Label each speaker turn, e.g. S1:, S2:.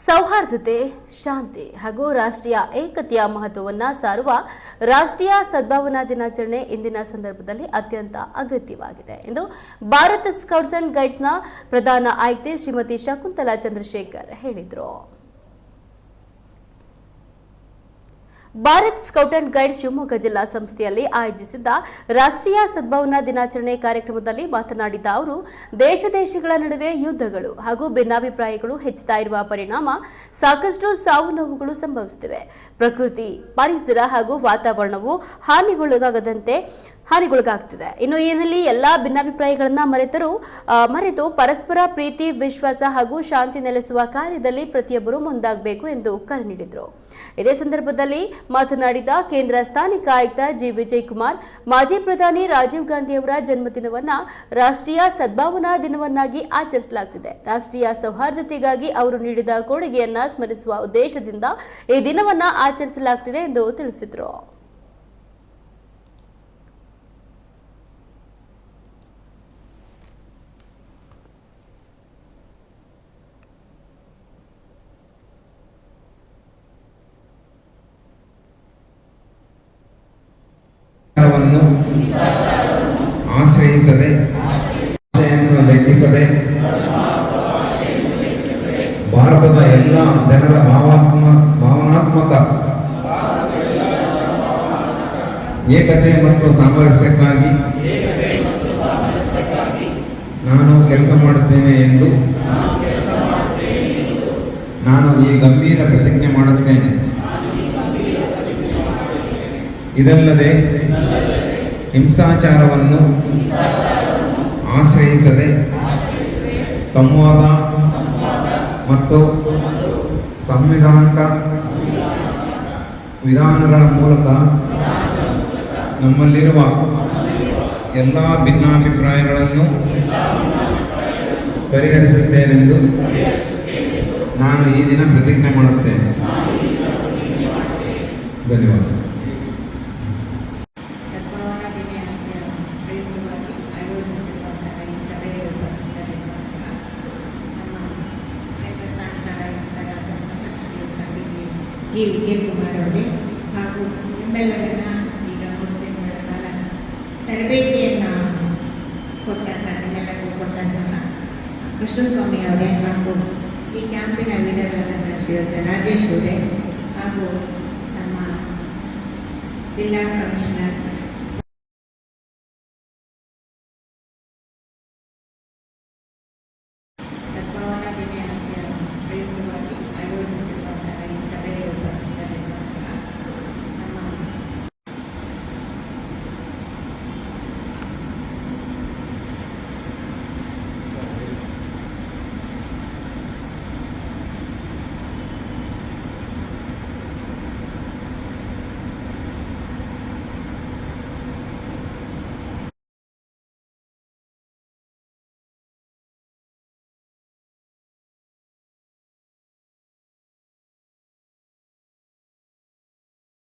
S1: ಸೌಹಾರ್ದತೆ, ಶಾಂತಿ ಹಾಗೂ ರಾಷ್ಟ್ರೀಯ ಏಕತೆಯ ಮಹತ್ವವನ್ನು ಸಾರುವ ರಾಷ್ಟ್ರೀಯ ಸದ್ಭಾವನಾ ದಿನಾಚರಣೆ ಇಂದಿನ ಸಂದರ್ಭದಲ್ಲಿ ಅತ್ಯಂತ ಅಗತ್ಯವಾಗಿದೆ ಎಂದು ಭಾರತ್ ಸ್ಕೌಟ್ಸ್ ಅಂಡ್ ಗೈಡ್ಸ್ನ ಪ್ರಧಾನ ಆಯುಕ್ತೆ ಶ್ರೀಮತಿ ಶಕುಂತಲಾ ಚಂದ್ರಶೇಖರ್ ಹೇಳಿದರು. Bharat scout and guide Shivamogga ಜಿಲ್ಲಾ ಸಂಸ್ಥೆಯಲ್ಲಿ ಆಯೋಜಿಸಿದ್ದ ರಾಷ್ಟ್ರೀಯ ಸದ್ಭಾವನಾ ದಿನಾಚರಣೆ ಕಾರ್ಯಕ್ರಮದಲ್ಲಿ ಮಾತನಾಡಿದ ಅವರು, ದೇಶಗಳ ನಡುವೆ ಯುದ್ಧಗಳು ಹಾಗೂ ಭಿನ್ನಾಭಿಪ್ರಾಯಗಳು ಹೆಚ್ಚುತ್ತಾ ಇರುವ ಪರಿಣಾಮ ಸಾಕಷ್ಟು ಸಾವು ನೋವುಗಳು ಸಂಭವಿಸುತ್ತಿವೆ. ಪ್ರಕೃತಿ, ಪರಿಸರ ಹಾಗೂ ವಾತಾವರಣವು ಹಾನಿಗೊಳಗಾಗ್ತಿದೆ. ಇನ್ನು ಇದರಲ್ಲಿ ಎಲ್ಲಾ ಭಿನ್ನಾಭಿಪ್ರಾಯಗಳನ್ನ ಮರೆತು ಪರಸ್ಪರ ಪ್ರೀತಿ, ವಿಶ್ವಾಸ ಹಾಗೂ ಶಾಂತಿ ನೆಲೆಸುವ ಕಾರ್ಯದಲ್ಲಿ ಪ್ರತಿಯೊಬ್ಬರು ಮುಂದಾಗಬೇಕು ಎಂದು ಕರೆ ನೀಡಿದರು. ಇದೇ ಸಂದರ್ಭದಲ್ಲಿ ಮಾತನಾಡಿದ ಕೇಂದ್ರ ಸ್ಥಾನಿಕ ಆಯುಕ್ತ ಜಿ ವಿಜಯಕುಮಾರ್, ಮಾಜಿ ಪ್ರಧಾನಿ ರಾಜೀವ್ ಗಾಂಧಿ ಅವರ ಜನ್ಮದಿನವನ್ನ ರಾಷ್ಟ್ರೀಯ ಸದ್ಭಾವನಾ ದಿನವನ್ನಾಗಿ ಆಚರಿಸಲಾಗುತ್ತಿದೆ. ರಾಷ್ಟ್ರೀಯ ಸೌಹಾರ್ದತೆಗಾಗಿ ಅವರು ನೀಡಿದ ಕೊಡುಗೆಯನ್ನ ಸ್ಮರಿಸುವ ಉದ್ದೇಶದಿಂದ ಈ ದಿನವನ್ನ ಆಚರಿಸಲಾಗುತ್ತಿದೆ ಎಂದು ತಿಳಿಸಿದರು.
S2: ಆಶ್ರಯಿಸದೆ, ಲೆಕ್ಕಿಸದೆ ಭಾರತದ ಎಲ್ಲ ಜನರ ಭಾವನಾತ್ಮಕ ಏಕತೆ ಮತ್ತು ಸಾಮರಸ್ಯಕ್ಕಾಗಿ ನಾನು ಕೆಲಸ ಮಾಡುತ್ತೇನೆ ಎಂದು ನಾನು ಈ ಗಂಭೀರ ಪ್ರತಿಜ್ಞೆ ಮಾಡುತ್ತೇನೆ. ಇದಲ್ಲದೆ ಹಿಂಸಾಚಾರವನ್ನು ಆಶ್ರಯಿಸದೆ ಸಂವಾದ ಮತ್ತು ಸಂವಿಧಾನಿಕ ವಿಧಾನಗಳ ಮೂಲಕ ನಮ್ಮಲ್ಲಿರುವ ಎಲ್ಲ ಭಿನ್ನಾಭಿಪ್ರಾಯಗಳನ್ನು ಪರಿಹರಿಸುತ್ತೇನೆಂದು ನಾನು ಈ ದಿನ ಪ್ರತಿಜ್ಞೆ ಮಾಡುತ್ತೇನೆ. ಧನ್ಯವಾದ.
S3: ಜಿ ವಿಜಯಕುಮಾರ್ ಅವರೇ ಹಾಗೂ ನಿಮ್ಮೆಲ್ಲರನ್ನ ಈಗ 3 ದಿನಗಳ ಕಾಲ ತರಬೇತಿಯನ್ನು ನಿಮ್ಮೆಲ್ಲರಿಗೂ ಕೊಟ್ಟಂತಹ ಕೃಷ್ಣಸ್ವಾಮಿ ಅವರೇ ಹಾಗೂ ಈ ಕ್ಯಾಂಪಿನ ಲೀಡರ್ ಆದಂತಹ ಶ್ರೀಯುತ ರಾಜೇಶ್ ಅವರೇ ಹಾಗೂ ನಮ್ಮ ಜಿಲ್ಲಾ ಕಮಿಷನರ್